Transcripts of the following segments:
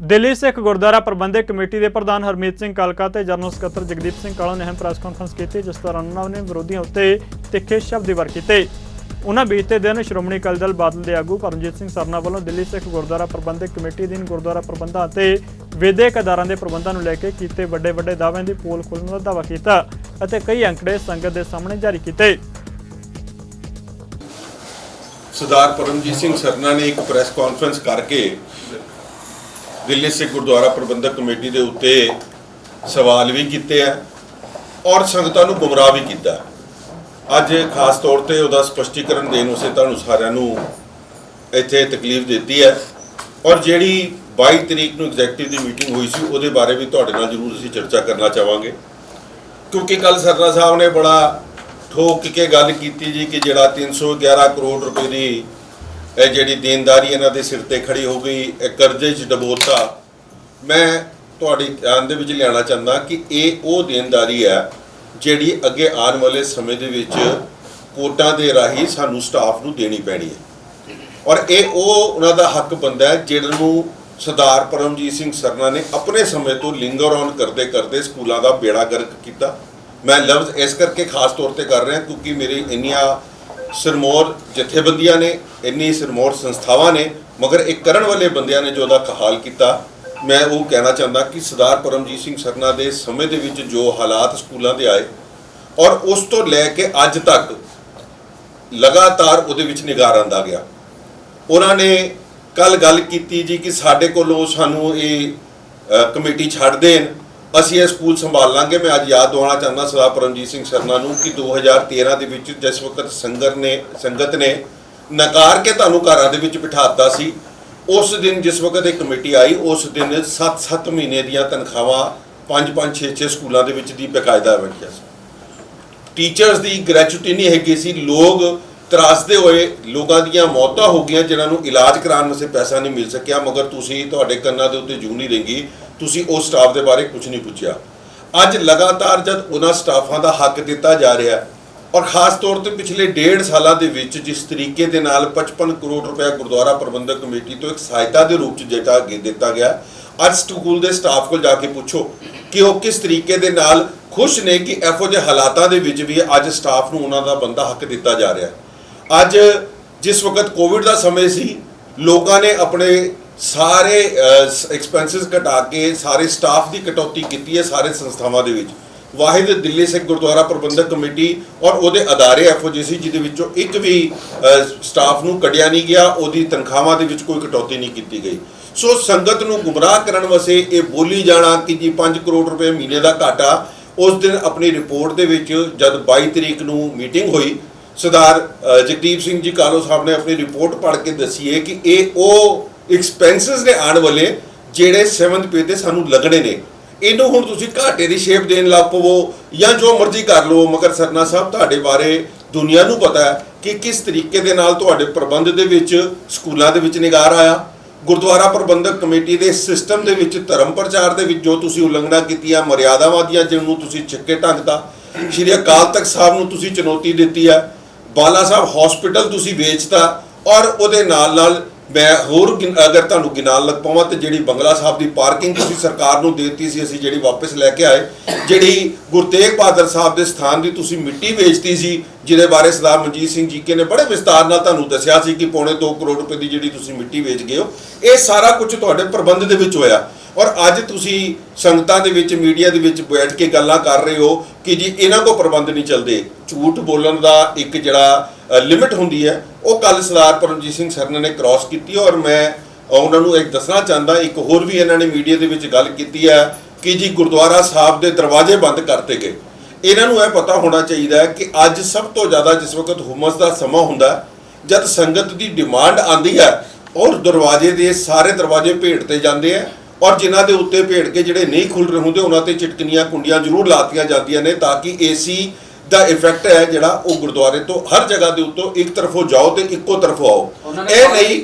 दिल्ली सिख गुरुद्वारा प्रबंधक कमेटी के प्रधान हरमीत सिंह कालका ते जनरल सकत्तर जगदीप सिंह कालों ने अहम प्रेस कॉन्फ्रेंस की, जिस दौरान उन्होंने विरोधियों उत्ते तिखे शब्द वार किए। उन्होंने बीते दिन श्रोमणी अकाली दल बादल के आगू परमजीत सिंह सरना वालों दिल्ली सिख गुरुद्वारा प्रबंधक कमेटी अधीन गुरुद्वारा प्रबंधां ते विदਿਅਕ अदारां के प्रबंधां नूं लैके कीते वड्डे दाअविਆਂ की पोल खोलण का दावा किया ਅਤੇ कई अंकड़े संगत के सामने जारी किए। सरदार परमजीत सिंह सरना ने एक प्रैस कॉन्फ्रेंस करके दिल्ली सिख गुरुद्वारा प्रबंधक कमेटी के उत्ते सवाल भी किए हैं और संगतां नूं गुमराह भी किया। अज खास तौर पर उसका स्पष्टीकरण देने उसे तुहानूं सारिआं नूं इत्थे तकलीफ देती है और जिहड़ी 22 तरीक नूं एग्जैक्टिव की मीटिंग हुई सी उहदे बारे भी तुहाडे नाल जरूर असीं चर्चा करना चाहांगे, क्योंकि कल सरना साहब ने बड़ा ठोक के गल की जी कि जिहड़ा 311 करोड़ रुपए की जिहड़ी देनदारी इन्हां दे सिर ते खड़ी हो गई, कर्जे च डबोता। मैं तुहाडी ध्यान दे विच लियाना चाहता कि ये वो देनदारी है जिहड़ी अगे आने वाले समय दे विच कोर्टां दे राही सानूं स्टाफ नूं देनी पैनी है और ये उन्हां दा हक बनदा है जिहनूं सरदार परमजीत सिंह सरना ने अपने समय तो लिंगर ऑन करते करते स्कूलों का बेड़ा गर्क किया। मैं लफ्ज़ इस करके खास तौर पर कर रहा क्योंकि मेरी इन्नियां सिरमौर जथेबंदियां ने, इन्नी सिरमौर संस्थावां ने, मगर एक करन वाले बंदियां ने जो उसका हाल किया। मैं वो कहना चाहता कि सरदार परमजीत सिंह सरना के समय के विच जो हालात स्कूलों के आए और उस तो लैके अज तक लगातार उहदे विच निगाह रखदा गया। उन्होंने कल गल की जी कि साडे कोलों सानूं ये कमेटी छड्ड देन, असीं ये स्कूल संभाल लांगे। मैं अज याद दिवाना चाहता सरदार परमजीत सिंह सरना नूं कि 2013 दे विच जिस वक्त संगत ने नकार के तुहानूं घरां दे विच बिठाता सी, उस दिन जिस वक्त एक कमेटी आई उस दिन 7-7 महीने दीयां तनख्वाहां 5-5 6-6 स्कूलों के विच दी बकायदा बैठिया सी। टीचर्स की ग्रैचुटी नहीं हैगी सी। लोग त्रासदे हुए लोगों दी मौतां हो गई जिन्होंने इलाज कराने वास्ते पैसा नहीं मिल सकिया, मगर तुसीं तुहाडे कन्नां दे उत्ते जूं नहीं रेंगी, तुसीं उस स्टाफ के बारे कुछ नहीं पूछया। अज लगातार जब उन्हां स्टाफां दा हक दिता जा रहा है और खास तौर पर पिछले 1.5 साल के विच जिस तरीके दे नाल 55 करोड़ रुपया गुरुद्वारा प्रबंधक कमेटी तो एक सहायता के रूप में दिता गया। अज स्कूल के स्टाफ को जाके पूछो कि वो किस तरीके दे नाल खुश ने कि इहो जिहे हालातां दे विच भी अज स्टाफ नूं उन्हां दा बंदा हक दिता जा रहा है। अज जिस वक्त कोविड का समय सी, लोगों ने अपने सारे एक्सपेंसिस घटा के सारे स्टाफ की कटौती की है सारे संस्थावां दे विच। वाहिद दिल्ली सिख गुरुद्वारा प्रबंधक कमेटी और उहदे अदारे एफओ जी सी जिहदे विचों एक भी स्टाफ नूं कढ़िया नहीं गया, उहदी तनख्वाहां दे विच कोई कटौती नहीं की गई। सो संगत नूं गुमराह करन वास्ते ये बोली जाना कि जी 5 करोड़ रुपए महीने का घाटा। उस दिन अपनी रिपोर्ट दे विच जब 22 तरीक नूं मीटिंग हुई, सरदार जगदीप सिंह जी कालो साहब ने अपनी रिपोर्ट पढ़ के दसी है कि ये वो एक्सपेंसिस ने आने वाले जेड़े 7th पे ते सानू लगने ने, इनू हुण तुसीं घाटे की शेप देन लग पवो या जो मर्जी कर लो। मगर सरना साहब तुहाडे बारे दुनिया नूं पता है कि किस तरीके दे नाल तुहाडे प्रबंध दे विच स्कूलों दे विच निगार आया। गुरुद्वारा प्रबंधक कमेटी के सिस्टम के विच धर्म प्रचार के विच जो तुसीं उलंघना कीतियां, मर्यादावां दीयां जिन्हों तुसीं छिक्के ढंगता, श्री अकाल तख्त साहब नूं तुसीं चुनौती दी है, बाला साहब हॉस्पिटल तुसीं वेचता और उहदे नाल नाल मैं होर अगर तुहानूं गिनान लग पावां तो जिहड़ी बंगला साहब की पार्किंग तुसीं सरकार नूं देती सी, असीं जिहड़ी वापस लैके आए, जिहड़ी गुरु तेग बहादुर साहब के स्थान की तुसीं मिट्टी वेचती सी, जिहदे बारे सरदार मनजीत सिंह जीके ने बड़े विस्तार नाल तुहानूं दस्सिया सी कि 2.25 करोड़ रुपए की जिहड़ी तुसीं मिट्टी वेच गए हो। ये सारा कुछ तुहाडे प्रबंध दे विच होया और अज तुसीं संगतां दे विच मीडिया दे विच बैठ के गल्लां कर रहे हो कि जी इन्हां को प्रबंध नहीं चलते। झूठ बोलण दा एक जिहड़ा लिमिट हुंदी है वो कल सरदार परमजीत सिंह सरना ने क्रॉस की और मैं उन्होंने एक दसना चाहता, एक होर भी इन्होंने मीडिया के विच गल की है कि जी गुरुद्वारा साहब के दरवाजे बंद करते गए। इन्होंने यह पता होना चाहिए कि अज सब तो ज़्यादा जिस वक्त हुमस का समा हुंदा जब संगत की डिमांड आती है और दरवाजे के सारे दरवाजे भेड़ते जाते हैं और जिन्हों के उत्ते भेड़ के जोड़े नहीं खुल रहे होंगे उन्होंने चिटकनियां कुंडियां जरूर लातियां जांदियां ने ताकि AC ਦਾ इफेक्ट है जिहड़ा वो गुरुद्वारे तो हर जगह के उत्तों एक तरफों जाओ तो इक्को तरफों आओ। ये नहीं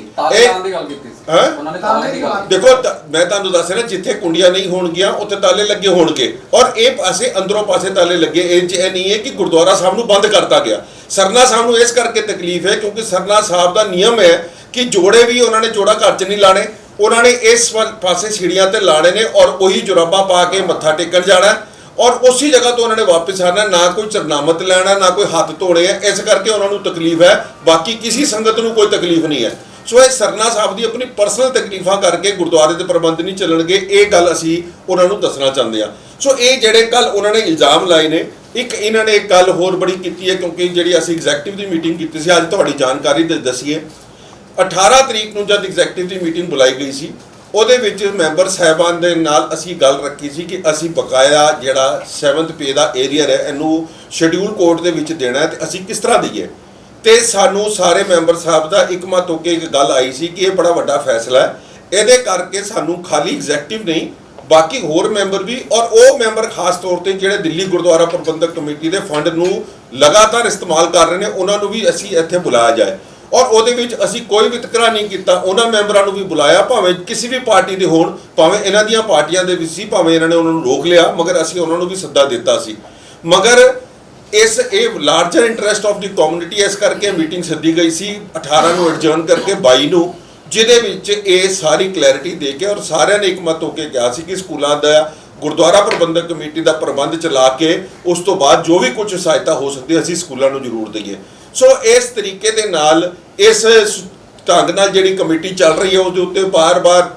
देखो मैं तुहानूं दस रहा जिथे कुंडियां नहीं होणगियां उत्थे ताले लगे होणगे और ये पासे अंदरों पासे ताले लगे। ये नहीं है कि गुरुद्वारा साहब नूं बंद करता गया। सरना साहब नूं इस करके तकलीफ है क्योंकि सरना साहब का नियम है कि जोड़े भी उन्होंने जोड़ा घर च नहीं लाने ਉਹਨਾਂ ਨੇ ਇਸ ਪਾਸੇ ਸੀੜੀਆਂ ਤੇ ਲਾਣੇ ਨੇ ਔਰ ਉਹੀ ਜੁਰਾਬਾਂ ਪਾ ਕੇ ਮੱਥਾ ਟੇਕਣ ਜਾਣਾ ਔਰ ਉਸੇ ਜਗ੍ਹਾ ਤੋਂ ਉਹਨਾਂ ਨੇ ਵਾਪਸ ਆਣਾ, ਨਾ ਕੋਈ ਚਰਨਾਮਤ ਲੈਣਾ, ਨਾ ਕੋਈ ਹੱਥ ਧੋਣੇ ਹੈ। ਇਸ ਕਰਕੇ ਉਹਨਾਂ ਨੂੰ ਤਕਲੀਫ ਹੈ, ਬਾਕੀ ਕਿਸੇ ਸੰਗਤ ਨੂੰ ਕੋਈ ਤਕਲੀਫ ਨਹੀਂ ਹੈ। ਸੋ ਇਹ ਸਰਨਾ ਸਾਹਿਬ ਦੀ ਆਪਣੀ ਪਰਸਨਲ ਤਕਲੀਫਾਂ ਕਰਕੇ ਗੁਰਦੁਆਰੇ ਦੇ ਪ੍ਰਬੰਧ ਨਹੀਂ ਚੱਲਣਗੇ, ਇਹ ਗੱਲ ਅਸੀਂ ਉਹਨਾਂ ਨੂੰ ਦੱਸਣਾ ਚਾਹੁੰਦੇ ਹਾਂ। ਸੋ ਇਹ ਜਿਹੜੇ ਕੱਲ ਉਹਨਾਂ ਨੇ ਇਲਜ਼ਾਮ ਲਾਏ ਨੇ, ਇੱਕ ਇਹਨਾਂ ਨੇ ਇੱਕ ਗੱਲ ਹੋਰ ਬੜੀ ਕੀਤੀ ਹੈ, ਕਿਉਂਕਿ ਜਿਹੜੀ ਅਸੀਂ ਐਗਜ਼ੈਕਟਿਵ ਦੀ ਮੀਟਿੰਗ ਕੀਤੀ ਸੀ, ਅੱਜ ਤੁਹਾਡੀ ਜਾਣਕਾਰੀ ਦੱਸੀਏ 18 ਤਰੀਕ ਨੂੰ ਜਦ ਐਗਜ਼ੈਕਟਿਵ ਦੀ ਮੀਟਿੰਗ ਬੁਲਾਈ ਗਈ ਸੀ, ਉਹਦੇ ਵਿੱਚ ਮੈਂਬਰ ਸਾਹਿਬਾਨ ਦੇ ਨਾਲ ਅਸੀਂ ਗੱਲ ਰੱਖੀ ਸੀ ਕਿ ਅਸੀਂ ਬਕਾਇਆ ਜਿਹੜਾ 7th ਪੇ ਦਾ ਏਰੀਅਰ ਹੈ ਇਹਨੂੰ ਸ਼ਡਿਊਲ ਕੋਡ ਦੇ ਵਿੱਚ ਦੇਣਾ ਹੈ ਤੇ ਅਸੀਂ ਕਿਸ ਤਰ੍ਹਾਂ ਦਈਏ। ਤੇ ਸਾਨੂੰ ਸਾਰੇ ਮੈਂਬਰ ਸਾਹਿਬ ਦਾ ਇੱਕਮਤ ਹੋ ਕੇ ਇੱਕ ਗੱਲ ਆਈ ਸੀ ਕਿ ਇਹ ਬੜਾ ਵੱਡਾ ਫੈਸਲਾ ਹੈ, ਇਹਦੇ ਕਰਕੇ ਸਾਨੂੰ ਖਾਲੀ ਐਗਜ਼ੈਕਟਿਵ ਨਹੀਂ ਬਾਕੀ ਹੋਰ ਮੈਂਬਰ ਵੀ ਔਰ ਉਹ ਮੈਂਬਰ ਖਾਸ ਤੌਰ ਤੇ ਜਿਹੜੇ ਦਿੱਲੀ ਗੁਰਦੁਆਰਾ ਪ੍ਰਬੰਧਕ ਕਮੇਟੀ ਦੇ ਫੰਡ ਨੂੰ ਲਗਾਤਾਰ ਇਸਤੇਮਾਲ ਕਰ ਰਹੇ ਨੇ ਉਹਨਾਂ ਨੂੰ ਵੀ ਅਸੀਂ ਇੱਥੇ ਬੁਲਾਇਆ ਜਾਏ। ਔਰ ਉਹਦੇ ਵਿੱਚ ਅਸੀਂ ਕੋਈ ਵਿਤਕਰਾ ਨਹੀਂ ਕੀਤਾ, ਉਹਨਾਂ ਮੈਂਬਰਾਂ ਨੂੰ ਵੀ ਬੁਲਾਇਆ, ਭਾਵੇਂ ਕਿਸੇ ਵੀ ਪਾਰਟੀ ਦੇ ਹੋਣ, ਭਾਵੇਂ ਇਹਨਾਂ ਦੀਆਂ ਪਾਰਟੀਆਂ ਦੇ ਵਿੱਚ ਸੀ, ਭਾਵੇਂ ਇਹਨਾਂ ਨੇ ਉਹਨਾਂ ਨੂੰ ਰੋਕ ਲਿਆ, ਮਗਰ ਅਸੀਂ ਉਹਨਾਂ ਨੂੰ ਵੀ ਸੱਦਾ ਦਿੱਤਾ ਸੀ। ਮਗਰ ਇਹ larger interest of the community ਇਸ ਕਰਕੇ ਮੀਟਿੰਗ ਸੱਦੀ ਗਈ ਸੀ 18 ਨੂੰ ਐਡਜਰਨ ਕਰਕੇ 22 ਨੂੰ, ਜਿਹਦੇ ਵਿੱਚ ਇਹ ਸਾਰੀ ਕਲੈਰਿਟੀ ਦੇ ਕੇ ਔਰ ਸਾਰਿਆਂ ਨੇ ਇੱਕਮਤ ਹੋ ਕੇ ਕਿਹਾ ਸੀ ਕਿ ਸਕੂਲਾਂ ਦਾ ਗੁਰਦੁਆਰਾ ਪ੍ਰਬੰਧਕ ਕਮੇਟੀ ਦਾ ਪ੍ਰਬੰਧ ਚਲਾ ਕੇ ਉਸ ਤੋਂ ਬਾਅਦ ਜੋ ਵੀ ਕੁਝ ਸਹਾਇਤਾ ਹੋ ਸਕਦੀ ਅਸੀਂ ਸਕੂਲਾਂ ਨੂੰ ਜ਼ਰੂਰ ਦਈਏ। ਸੋ ਇਸ ਤਰੀਕੇ ਦੇ ਨਾਲ ਇਸ ਢੰਗ ਨਾਲ ਜਿਹੜੀ ਕਮੇਟੀ ਚੱਲ ਰਹੀ ਹੈ ਉਹਦੇ ਉੱਤੇ ਬਾਰ-ਬਾਰ,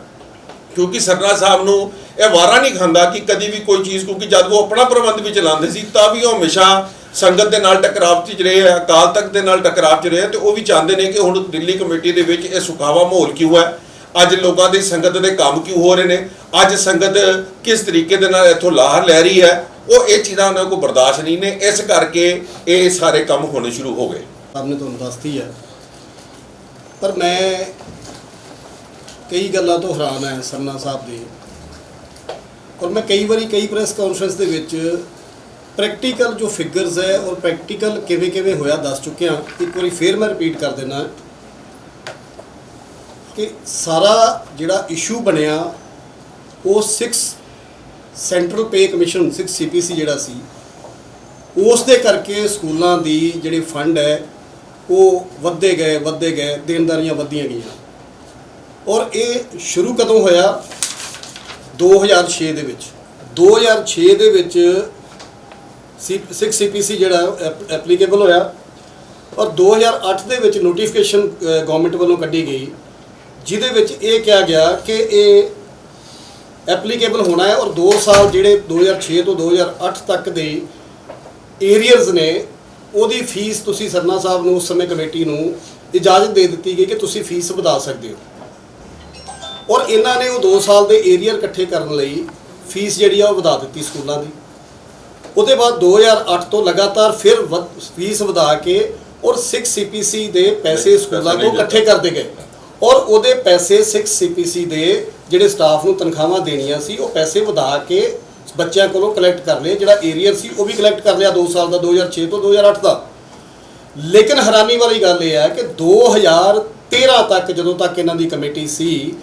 ਕਿਉਂਕਿ ਸਰਨਾ ਸਾਹਿਬ ਨੂੰ ਇਹ ਵਾਰਾ ਨਹੀਂ ਖਾਂਦਾ ਕਿ ਕਦੀ ਵੀ ਕੋਈ ਚੀਜ਼, ਕਿਉਂਕਿ ਜਦ ਉਹ ਆਪਣਾ ਪ੍ਰਬੰਧ ਵੀ ਚਲਾਉਂਦੇ ਸੀ ਤਾਂ ਵੀ ਉਹ ਹਮੇਸ਼ਾ ਸੰਗਤ ਦੇ ਨਾਲ ਟਕਰਾਵ 'ਚ ਰਹੇ ਹੈ, ਅਕਾਲ ਤਖਤ ਦੇ ਨਾਲ ਟਕਰਾਵ 'ਚ ਰਹੇ ਤੇ ਉਹ ਵੀ ਚਾਹੁੰਦੇ ਨੇ ਕਿ ਹੁਣ ਦਿੱਲੀ ਕਮੇਟੀ ਦੇ ਵਿੱਚ ਇਹ ਸੁਖਾਵਾ ਮਾਹੌਲ ਕਿਉਂ ਹੈ, ਅੱਜ ਲੋਕਾਂ ਦੀ ਸੰਗਤ ਦੇ ਕੰਮ ਕਿਉਂ ਹੋ ਰਹੇ ਨੇ, ਅੱਜ ਸੰਗਤ ਕਿਸ ਤਰੀਕੇ ਦੇ ਨਾਲ ਇੱਥੋਂ ਲਾਹਰ ਲੈ ਰਹੀ ਹੈ, ਉਹ ਇਹ ਚੀਜ਼ਾਂ ਉਹਨਾਂ ਕੋਲ ਬਰਦਾਸ਼ਤ ਨਹੀਂ ਨੇ। ਇਸ ਕਰਕੇ ਇਹ ਸਾਰੇ ਕੰਮ ਹੋਣੇ ਸ਼ੁਰੂ ਹੋ ਗਏ। आपने तो दसती है, पर मैं कई गल्लां तो हैरान है सरना साहब दी, और मैं कई बारी कई प्रेस कॉन्फ्रेंस दे विच प्रैक्टिकल जो फिगर्स है और प्रैक्टिकल किवें किवें होया दस चुके हाँ। एक बारी फिर मैं रिपीट कर देना कि सारा जिहड़ा इशू बनिया वो 6 सेंट्रल पे कमीशन 6 CPC जिहड़ा सी उस दे करके स्कूलों की जिहड़ी फंड है वो वधदे गए देनदारियां वधियां गईयां। और ये शुरू कदों होया 2006 दे विच 2006 दे विच 6 CPC जिहड़ा एप्लीकेबल होया और 2008 दे विच नोटिफिकेशन गवर्नमेंट वालों कड्ढी गई जिहदे विच ये कहा गया कि ये एप्लीकेबल होना है और 2 साल जिहड़े 2006 तो 2008 तक दे एरियर्स ने ਉਹਦੀ ਫੀਸ ਤੁਸੀਂ ਸਰਨਾ ਸਾਹਿਬ ਨੂੰ ਉਸ ਸਮੇਂ ਕਮੇਟੀ ਨੂੰ ਇਜਾਜ਼ਤ ਦੇ ਦਿੱਤੀ ਗਈ ਕਿ ਤੁਸੀਂ ਫੀਸ ਵਧਾ ਸਕਦੇ ਹੋ। ਔਰ ਇਹਨਾਂ ਨੇ ਉਹ 2 ਸਾਲ ਦੇ ਏਰੀਅਰ ਇਕੱਠੇ ਕਰਨ ਲਈ ਫੀਸ ਜਿਹੜੀ ਆ ਉਹ ਵਧਾ ਦਿੱਤੀ ਸਕੂਲਾਂ ਦੀ। ਉਹਦੇ ਬਾਅਦ 2008 ਤੋਂ ਲਗਾਤਾਰ ਫਿਰ ਫੀਸ ਵਧਾ ਕੇ ਔਰ 6 CPC ਦੇ ਪੈਸੇ ਸਕੂਲਾਂ ਤੋਂ ਇਕੱਠੇ ਕਰਦੇ ਗਏ ਔਰ ਉਹਦੇ ਪੈਸੇ 6 CPC ਦੇ ਜਿਹੜੇ ਸਟਾਫ ਨੂੰ ਤਨਖਾਹਾਂ ਦੇਣੀਆਂ ਸੀ ਉਹ ਪੈਸੇ ਵਧਾ ਕੇ ਬੱਚਿਆਂ ਕੋਲੋਂ ਕਲੈਕਟ ਕਰ ਲਿਆ। ਜਿਹੜਾ ਏਰੀਅਰ ਸੀ ਉਹ ਵੀ ਕਲੈਕਟ ਕਰ ਲਿਆ 2 ਸਾਲ ਦਾ 2006 ਤੋਂ 2008 ਦਾ। ਲੇਕਿਨ ਹੈਰਾਨੀ ਵਾਲੀ ਗੱਲ ਇਹ ਹੈ ਕਿ 2013 ਤੱਕ ਜਦੋਂ ਤੱਕ ਇਹਨਾਂ ਦੀ ਕਮੇਟੀ ਸੀ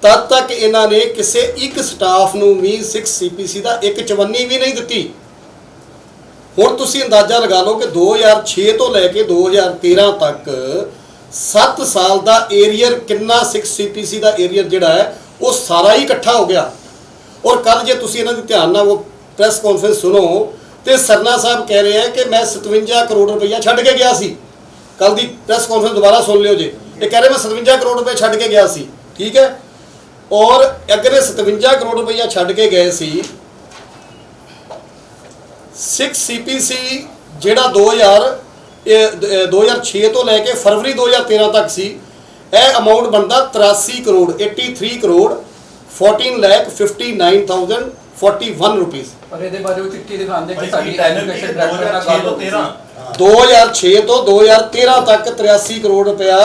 ਤਦ ਤੱਕ ਇਹਨਾਂ ਨੇ ਕਿਸੇ ਇੱਕ ਸਟਾਫ ਨੂੰ ਵੀ 6 CPC ਦਾ ਇੱਕ ਚਵੰਨੀ ਵੀ ਨਹੀਂ ਦਿੱਤੀ। ਹੁਣ ਤੁਸੀਂ ਅੰਦਾਜ਼ਾ ਲਗਾ ਲਓ ਕਿ 2006 ਤੋਂ ਲੈ ਕੇ 2013 ਤੱਕ 7 ਸਾਲ ਦਾ ਏਰੀਅਰ ਕਿੰਨਾ 6 CPC ਦਾ ਏਰੀਅਰ ਜਿਹੜਾ ਹੈ ਉਹ ਸਾਰਾ ਹੀ ਇਕੱਠਾ ਹੋ ਗਿਆ। और कल जे तुसी इन्हां दी ध्यान नाल वो प्रेस कॉन्फ्रेंस सुनो तो सरना साहब कह रहे हैं कि मैं 57 करोड़ रुपया छड्ड के गया सी। कल दी प्रेस कॉन्फ्रेंस दोबारा सुन लियो जे, ये कह रहे मैं 57 करोड़ रुपये छड्ड के गया सी, ठीक है। और अगर 57 करोड़ रुपया छड्ड के गए सी 6 CPC जिहड़ा 2006 तो लैके फरवरी 2013 तक सी, यह अमाउंट बनता 83 करोड़ 83 करोड़ 14,59,041 रुपीस। और ਇਹਦੇ ਬਾਰੇ ਉਹ ਚਿੱਠੀ ਦਿਖਾਉਂਦੇ ਕਿ ਸਾਡੀ ਐਜੂਕੇਸ਼ਨ ਡਾਇਰੈਕਟਰ ਨਾਲ ਗੱਲ ਹੋ ਗਈ 2006 ਤੋਂ 2013 ਤੱਕ 83 ਕਰੋੜ ਰੁਪਇਆ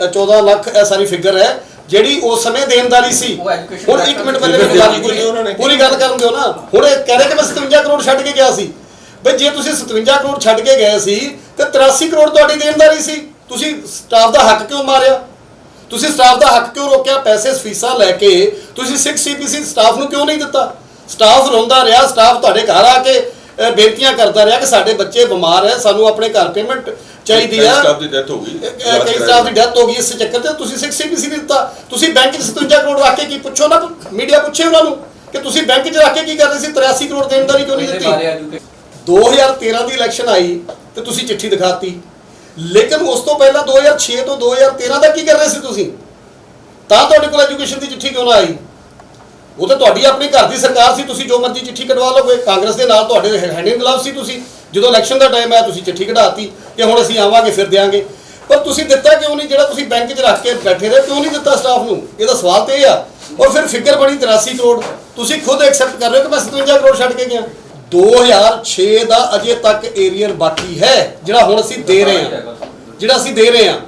14 ਲੱਖ ਇਹ ਸਾਰੀ ਫਿਗਰ ਹੈ ਜਿਹੜੀ ਉਸ ਸਮੇਂ ਦੇਣਦਾਰੀ ਸੀ। ਹੁਣ 1 ਮਿੰਟ ਪਹਿਲੇ ਪੂਰੀ ਗੱਲ ਕਰਨ ਦਿਓ ਨਾ। ਹੁਣ ਇਹ ਕਹਿ ਰਹੇ ਕਿ ਮੈਂ 57 ਕਰੋੜ ਛੱਡ ਕੇ ਗਿਆ ਸੀ। ਬਈ ਜੇ ਤੁਸੀਂ 57 ਕਰੋੜ ਛੱਡ ਕੇ ਗਏ ਸੀ ਤੇ 83 ਕਰੋੜ ਤੁਹਾਡੀ ਦੇਣਦਾਰੀ ਸੀ, ਤੁਸੀਂ ਸਟਾਫ ਦਾ ਹੱਕ ਕਿਉਂ ਮਾਰਿਆ? ਤੁਸੀਂ ਸਟਾਫ ਦਾ ਹੱਕ ਕਿਉਂ ਰੋਕਿਆ? ਪੈਸੇ ਫੀਸਾਂ ਲੈ ਕੇ ਤੁਸੀਂ 6 CPC ਸਟਾਫ ਨੂੰ ਕਿਉਂ ਨਹੀਂ ਦਿੱਤਾ? ਸਟਾਫ ਰੋਂਦਾ ਰਿਹਾ, ਸਟਾਫ ਤੁਹਾਡੇ ਘਰ ਆ ਕੇ ਬੇਨਤੀਆਂ ਕਰਦਾ ਰਿਹਾ ਕਿ ਸਾਡੇ ਬੱਚੇ ਬਿਮਾਰ ਹੈ, ਸਾਨੂੰ ਆਪਣੇ ਘਰ ਪੇਮੈਂਟ ਚਾਹੀਦੀ ਆ। ਸਟਾਫ ਦੀ ਡੈਥ ਹੋ ਗਈ, ਕਈ ਸਟਾਫ ਦੀ ਡੈਥ ਹੋ ਗਈ, ਇਸ ਚੱਕਰ ਤੇ ਤੁਸੀਂ 6 CPC ਨਹੀਂ ਦਿੱਤਾ। ਤੁਸੀਂ ਬੈਂਕ 'ਚ 57 ਕਰੋੜ ਰੱਖ ਕੇ ਕੀ, ਪੁੱਛੋ ਨਾ, ਮੀਡੀਆ ਪੁੱਛੇ ਉਹਨਾਂ ਨੂੰ ਕਿ ਤੁਸੀਂ ਬੈਂਕ 'ਚ ਰੱਖ ਕੇ ਕੀ ਕਰਦੇ ਸੀ, 83 ਕਰੋੜ ਦੇਣਦਾਰੀ ਕਿਉਂ ਨਹੀਂ ਦਿੱਤੀ। 2013 ਦੀ ਇਲੈਕਸ਼ਨ ਆਈ ਤੇ ਤੁਸੀਂ ਚਿੱਠੀ ਦਿਖਾਤੀ, ਲੇਕਿਨ ਉਸ ਤੋਂ ਪਹਿਲਾਂ 2006 ਤੋਂ 2013 ਦਾ ਕੀ ਕਰ ਰਹੇ ਸੀ ਤੁਸੀਂ? ਤਾਂ ਤੁਹਾਡੇ ਕੋਲ ਐਜੂਕੇਸ਼ਨ ਦੀ ਚਿੱਠੀ ਕਿਉਂ ਨਾ ਆਈ? ਉਹ ਤਾਂ ਤੁਹਾਡੀ ਆਪਣੀ ਘਰ ਦੀ ਸਰਕਾਰ ਸੀ, ਤੁਸੀਂ ਜੋ ਮਰਜ਼ੀ ਚਿੱਠੀ ਕਢਵਾ ਲਓਗੇ। ਕਾਂਗਰਸ ਦੇ ਨਾਲ ਤੁਹਾਡੇ ਹੈਂਡ ਇਨ ਗਲਵ ਸੀ ਤੁਸੀਂ। ਜਦੋਂ ਇਲੈਕਸ਼ਨ ਦਾ ਟਾਈਮ ਆਇਆ ਤੁਸੀਂ ਚਿੱਠੀ ਕਢਾਤੀ ਕਿ ਹੁਣ ਅਸੀਂ ਆਵਾਂਗੇ ਫਿਰ ਦਿਆਂਗੇ, ਪਰ ਤੁਸੀਂ ਦਿੱਤਾ ਕਿਉਂ ਨਹੀਂ? ਜਿਹੜਾ ਤੁਸੀਂ ਬੈਂਕ 'ਚ ਰੱਖ ਕੇ ਬੈਠੇ ਰਹੇ, ਕਿਉਂ ਨਹੀਂ ਦਿੱਤਾ ਸਟਾਫ ਨੂੰ? ਇਹਦਾ ਸਵਾਲ ਤੇ ਇਹ ਆ। ਔਰ ਫਿਰ ਫਿਗਰ ਬਣੀ 83 ਕਰੋੜ, ਤੁਸੀਂ ਖੁਦ ਐਕਸੈਪਟ ਕਰ ਰਹੇ ਹੋ ਕਿ ਮੈਂ 57 ਕਰੋੜ ਛੱਡ ਕੇ ਗਿਆ। 2006 ਦਾ ਅਜੇ ਤੱਕ ਏਰੀਅਰ ਬਾਕੀ ਹੈ, ਜਿਹੜਾ ਹੁਣ ਅਸੀਂ ਦੇ ਰਹੇ ਹਾਂ।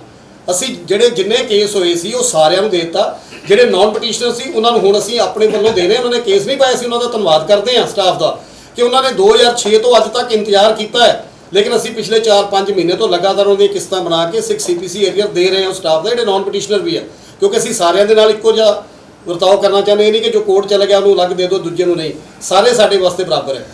ਅਸੀਂ ਜਿਹੜੇ ਜਿੰਨੇ ਕੇਸ ਹੋਏ ਸੀ ਉਹ ਸਾਰਿਆਂ ਨੂੰ ਦੇ ਦਿੱਤਾ। ਜਿਹੜੇ ਨਾਨ ਪਟੀਸ਼ਨਰ ਸੀ ਉਹਨਾਂ ਨੂੰ ਹੁਣ ਅਸੀਂ ਆਪਣੇ ਵੱਲੋਂ ਦੇ ਰਹੇ ਹਾਂ। ਉਹਨਾਂ ਨੇ ਕੇਸ ਨਹੀਂ ਪਾਏ ਸੀ, ਉਹਨਾਂ ਦਾ ਧੰਨਵਾਦ ਕਰਦੇ ਹਾਂ ਸਟਾਫ ਦਾ ਕਿ ਉਹਨਾਂ ਨੇ 2006 ਤੋਂ ਅੱਜ ਤੱਕ ਇੰਤਜ਼ਾਰ ਕੀਤਾ ਹੈ। ਲੇਕਿਨ ਅਸੀਂ ਪਿਛਲੇ 4-5 ਮਹੀਨੇ ਤੋਂ ਲਗਾਤਾਰ ਉਹਦੀਆਂ ਕਿਸ਼ਤਾਂ ਬਣਾ ਕੇ 6 CPC ਏਰੀਅਰ ਦੇ ਰਹੇ ਹਾਂ ਸਟਾਫ ਦਾ, ਜਿਹੜੇ ਨਾਨ ਪਟੀਸ਼ਨਰ ਵੀ ਆ, ਕਿਉਂਕਿ ਅਸੀਂ ਸਾਰਿਆਂ ਦੇ ਨਾਲ ਇੱਕੋ ਜਿਹਾ ਵਰਤਾਓ ਕਰਨਾ ਚਾਹੁੰਦੇ। ਇਹ ਨਹੀਂ ਕਿ ਜੋ ਕੋਰਟ ਚਲਾ ਗਿਆ ਉਹਨੂੰ ਅਲੱਗ ਦੇ ਦਿਓ, ਦੂਜੇ ਨੂੰ ਨਹੀਂ। ਸਾਰੇ ਸਾਡੇ ਵਾਸਤੇ ਬਰਾਬਰ ਹੈ।